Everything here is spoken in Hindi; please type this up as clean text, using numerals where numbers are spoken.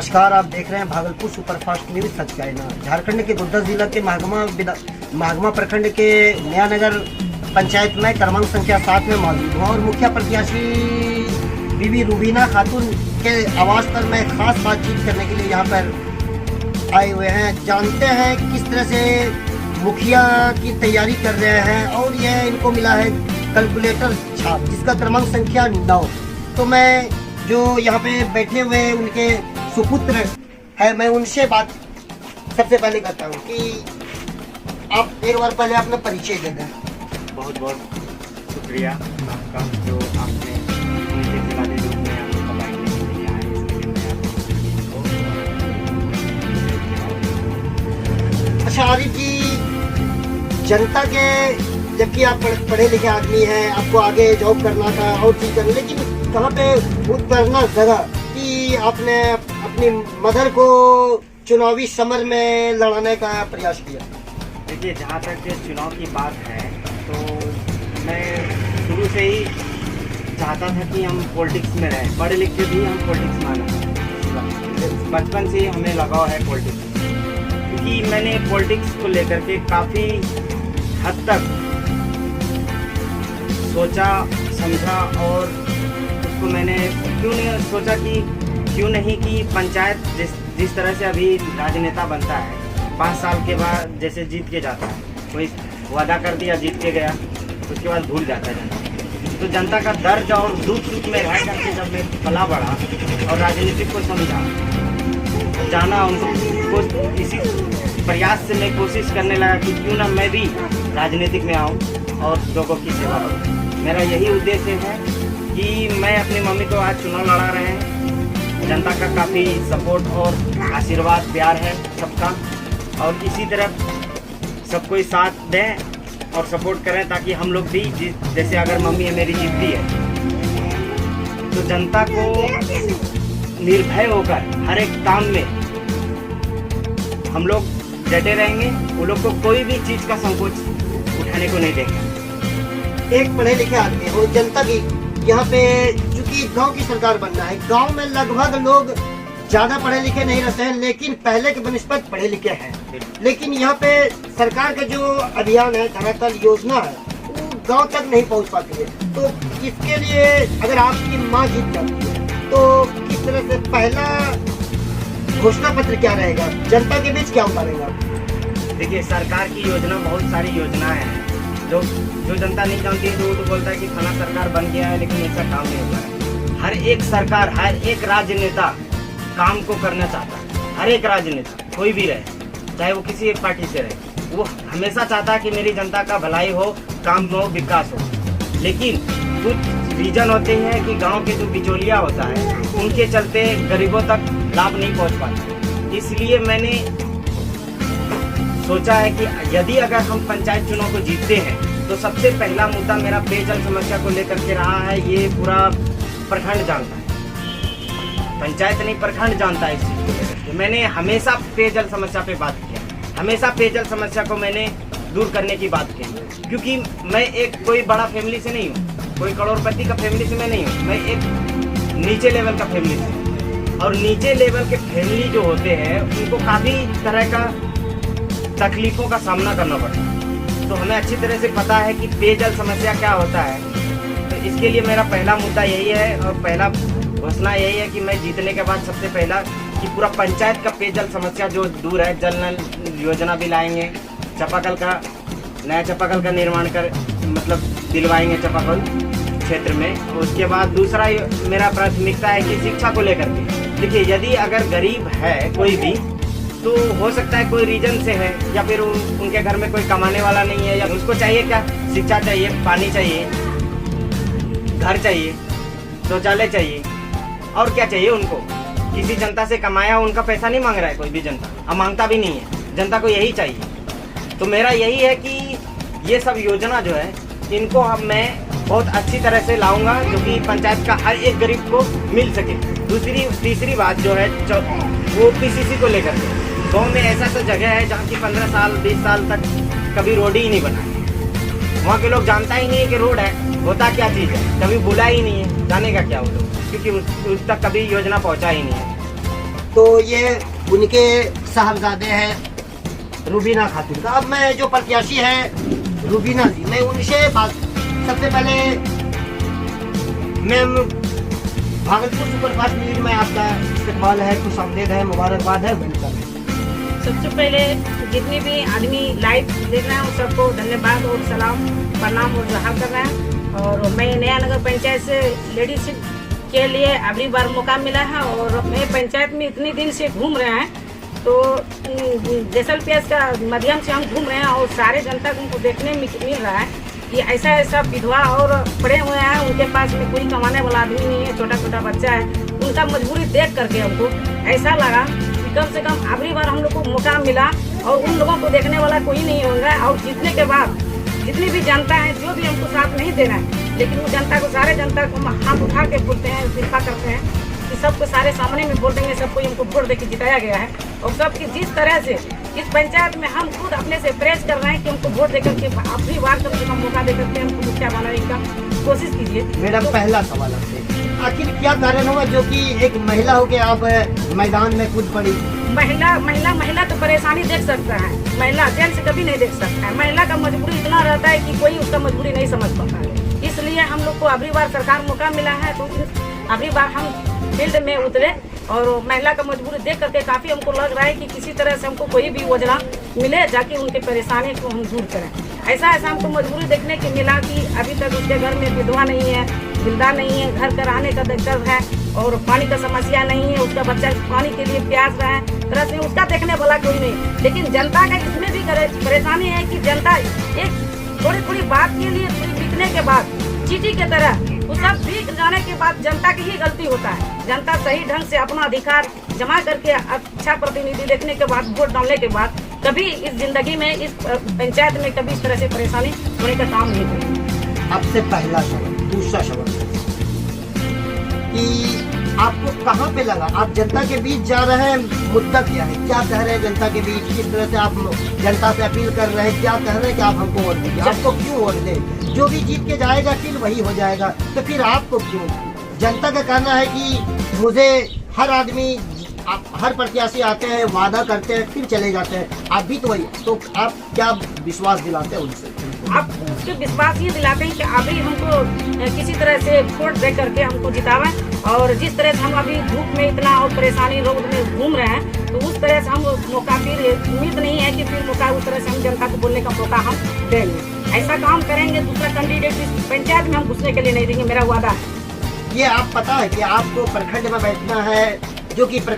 नमस्कार, आप देख रहे हैं भागलपुर सुपरफास्ट न्यूज सच कहना। झारखंड के गोड्डा जिला के महागमा प्रखंड के नया नगर पंचायत में क्रमांक संख्या 7 में मौजूद हूँ और मुखिया प्रत्याशी बीबी रूबीना खातून के आवास पर मैं खास बातचीत करने के लिए यहाँ पर आए हुए हैं। जानते हैं किस तरह से मुखिया की तैयारी कर रहे हैं और यह इनको मिला है कैलकुलेटर छाप जिसका क्रमांक संख्या 9। तो मैं जो यहाँ पे बैठे हुए हैं उनके सुपुत्र है, मैं उनसे बात सबसे पहले करता हूँ कि आप एक बार पहले अपना परिचय दे दें। बहुत बहुत शुक्रिया आपका जो आपने मुझे जिलाने रूप में आपको बताने के लिए आए, इसके लिए मैं अच्छा आरिफ जी, जनता के जबकि आप पढ़े लिखे आदमी हैं, आपको आगे जॉब करना था और चीज करनी, लेकिन कहाँ पे उतरना जगह कि आपने अपनी मदर को चुनावी समर में लड़ाने का प्रयास किया? देखिए, जहाँ तक चुनाव की बात है तो मैं शुरू से ही चाहता था कि हम पॉलिटिक्स में रहें, पढ़े लिख के भी हम पॉलिटिक्स में आना। बचपन से ही हमें लगाव है पॉलिटिक्स, क्योंकि मैंने पॉलिटिक्स को लेकर के काफ़ी हद तक सोचा समझा और उसको मैंने क्यों नहीं कि पंचायत जिस तरह से अभी राजनेता बनता है 5 साल के बाद जैसे जीत के जाता है, कोई वादा कर दिया जीत के गया उसके बाद भूल जाता है जनता। तो जनता का दर्द और दुख सुख में रह करके जब मैं पला बढ़ा और राजनीतिक को समझा जाना, उनको इसी प्रयास से मैं कोशिश करने लगा कि क्यों ना मैं भी राजनीतिक में आऊँ और लोगों की सेवा करूँ। मेरा यही उद्देश्य है कि मैं अपनी मम्मी को आज चुनाव लड़ा रहे हैं। जनता का काफ़ी सपोर्ट और आशीर्वाद प्यार है सबका, और इसी तरह सब कोई साथ दें और सपोर्ट करें ताकि हम लोग भी जैसे अगर मम्मी है मेरी जीतती है तो जनता को निर्भय होकर हर एक काम में हम लोग डटे रहेंगे, वो लोग को कोई भी चीज़ का संकोच उठाने को नहीं देंगे। एक पढ़े लिखे आदमी और जनता की यहाँ पे चूंकि गांव की सरकार बनना है, गांव में लगभग लोग ज्यादा पढ़े लिखे नहीं रहते हैं, लेकिन पहले के बनिस्पत पढ़े लिखे हैं। लेकिन यहाँ पे सरकार का जो अभियान है, धरातल योजना है, वो गांव तक नहीं पहुँच पाती है। तो इसके लिए अगर आपकी माँ जीत जाती है तो किस तरह से पहला घोषणा पत्र क्या रहेगा, जनता के बीच क्या उतारेगा? देखिए, सरकार की योजना बहुत सारी योजनाएं हैं जो जनता नहीं जानती है, तो वो तो बोलता है कि फला सरकार बन गया है, लेकिन ऐसा काम नहीं होता है। हर एक सरकार, हर एक राजनेता काम को करना चाहता है। हर एक राजनेता कोई भी रहे, चाहे वो किसी एक पार्टी से रहे, वो हमेशा चाहता है कि मेरी जनता का भलाई हो, काम हो, विकास हो। लेकिन कुछ रीजन होते हैं कि गांव के जो बिचौलिया होता है उनके चलते गरीबों तक लाभ नहीं पहुंच पाता। इसलिए मैंने सोचा है कि यदि अगर हम पंचायत चुनाव को जीतते हैं तो सबसे पहला मुद्दा मेरा पेयजल समस्या को लेकर के रहा है। ये पूरा प्रखंड जानता है, पंचायत नहीं प्रखंड जानता है इस चीज को लेकर के। मैंने हमेशा पेयजल समस्या पे बात किया, हमेशा पेयजल समस्या को मैंने दूर करने की बात की, क्योंकि मैं एक कोई बड़ा फैमिली से नहीं हूँ, कोई करोड़पति का फैमिली से मैं नहीं हूँ, मैं एक नीचे लेवल का फैमिली से। और नीचे लेवल के फैमिली जो होते हैं उनको काफ़ी तरह का तकलीफों का सामना करना पड़ता है। तो हमें अच्छी तरह से पता है कि पेयजल समस्या क्या होता है। तो इसके लिए मेरा पहला मुद्दा यही है और पहला घोषणा यही है कि मैं जीतने के बाद सबसे पहला कि पूरा पंचायत का पेयजल समस्या जो दूर है, जल नल योजना भी लाएंगे, चापाकल का नया चापाकल का निर्माण कर मतलब दिलवाएंगे चापाकल क्षेत्र में। उसके बाद दूसरा मेरा प्राथमिकता है कि शिक्षा को लेकर के। देखिए, यदि अगर गरीब है कोई भी, तो हो सकता है कोई रीजन से है या फिर उनके घर में कोई कमाने वाला नहीं है, या उसको चाहिए क्या, शिक्षा चाहिए, पानी चाहिए, घर चाहिए, शौचालय चाहिए, और क्या चाहिए उनको। किसी जनता से कमाया उनका पैसा नहीं मांग रहा है कोई भी जनता, अब मांगता भी नहीं है, जनता को यही चाहिए। तो मेरा यही है कि ये सब योजना जो है इनको अब मैं बहुत अच्छी तरह से लाऊंगा जो कि पंचायत का हर एक गरीब को मिल सके। तीसरी बात जो है वो पीसीसी को लेकर के। गाँव में ऐसा सा जगह है जहाँ की 15 साल 20 साल तक कभी रोड ही नहीं बना है। वहाँ के लोग जानता ही नहीं है कि रोड है, होता क्या चीज़ है, कभी बोला ही नहीं है, जानेगा क्या वो लोग, क्योंकि उस तक कभी योजना पहुँचा ही नहीं है। तो ये उनके साहबजादे हैं रूबीना खातून का। अब मैं जो प्रत्याशी है रूबीना जी, मैं उनसे बात सबसे पहले मैम भागलपुर सुपरफास्ट न्यूज में आपका इस्तेमाल है, खुश आमदेद है, मुबारकबाद है, वेलकम है। सबसे पहले जितने भी आदमी लाइव देख रहे हैं उन सबको धन्यवाद और सलाम प्रणाम और जोहार कर रहे हैं। और मैं नया नगर पंचायत से लेडीज के लिए अगली बार मौका मिला है और मैं पंचायत में इतने दिन से घूम रहे हैं, तो जैसलमेर का माध्यम से हम घूम रहे हैं और सारे जनता को उनको देखने में मिल रहा है कि ऐसा ऐसा विधवा और पड़े हुए हैं, उनके पास में कोई कमाने वाला आदमी नहीं है, छोटा छोटा बच्चा है। उनका मजबूरी देख करके हमको ऐसा लगा कि कम से कम अगली बार हम लोग को मौका मिला और उन लोगों को देखने वाला कोई नहीं होगा। और जीतने के बाद जितनी भी जनता है जो भी हमको साथ नहीं देना है, लेकिन वो जनता को सारे जनता को हाथ उठा के बोलते हैं, दिफा करते हैं कि सबको सारे सामने में बोल देंगे, सबको हमको वोट देके जिताया गया है। और सबकी जिस तरह से इस पंचायत में हम खुद अपने से प्रेस कर रहे हैं कि हमको वोट देकर के अपनी बार कम से कम मौका देकर के हमको मुखिया बनाने का कोशिश कीजिए। मैडम पहला सवाल आपसे, आखिर क्या कारण होगा जो कि एक महिला हो के आप मैदान में कूद पड़ी? महिला तो परेशानी देख सकता है, महिला जेंट्स कभी नहीं देख सकता है। महिला का मजबूरी इतना रहता है कि कोई उसका मजबूरी नहीं समझ पाता है। इसलिए हम लोग को अगली बार सरकार मौका मिला है, तो अगली बार हम फील्ड में उतरे और महिला का मजबूरी देख करके काफी हमको लग रहा है कि किसी तरह से हमको कोई भी योजना मिले जाके उनके परेशानी को हम दूर करें। ऐसा हमको मजबूरी देखने को मिला कि अभी तक उसके घर में विधवा नहीं है, जिंदा नहीं है, घर कराने का दिक्कत है और पानी का समस्या नहीं है, उसका बच्चा पानी के लिए प्यास रहा है, तरह से उसका देखने वाला कोई नहीं। लेकिन जनता का इसमें भी परेशानी है कि जनता एक थोड़ी थोड़ी बात के लिए बिकने के बाद चीटी के तरह वो सब बिक जाने के बाद जनता की ही गलती होता है। जनता सही ढंग से अपना अधिकार जमा करके अच्छा प्रतिनिधि देखने के बाद वोट डालने के बाद कभी इस जिंदगी में इस पंचायत में कभी इस तरह से परेशानी होने का काम नहीं करेगी। आपसे पहला सवाल। दूसरा सवाल कि आपको कहाँ पे लगा आप जनता के बीच जा रहे हैं, मुद्दा क्या है, क्या कह रहे हैं जनता के बीच, किस तरह से आप जनता से अपील कर रहे हैं, क्या कह रहे हैं कि आप हमको वोट दीजिए, आपको क्यों वोट दें? जो भी जीत के जाएगा फिर वही हो जाएगा, तो फिर आपको क्यों? जनता का कहना है कि मुझे हर आदमी हर प्रत्याशी आते हैं, वादा करते हैं, फिर चले जाते हैं, आप भी तो वही, तो आप क्या विश्वास दिलाते हैं उनसे? आप उसके विश्वास ये दिलाते हैं कि अभी हमको किसी तरह से वोट दे करके हमको जितावें। और जिस तरह से हम अभी धूप में इतना और परेशानी रोड में घूम रहे हैं, तो उस तरह से हम मौका फिर उम्मीद नहीं है कि फिर मौका उस तरह से हम जनता को बोलने का मौका हम देंगे। ऐसा काम करेंगे, दूसरा कैंडिडेट इस पंचायत में हम घुसने के लिए नहीं देंगे, मेरा वादा है। ये आप पता है कि आपको प्रखंड में बैठना है, जो कि प्रखंड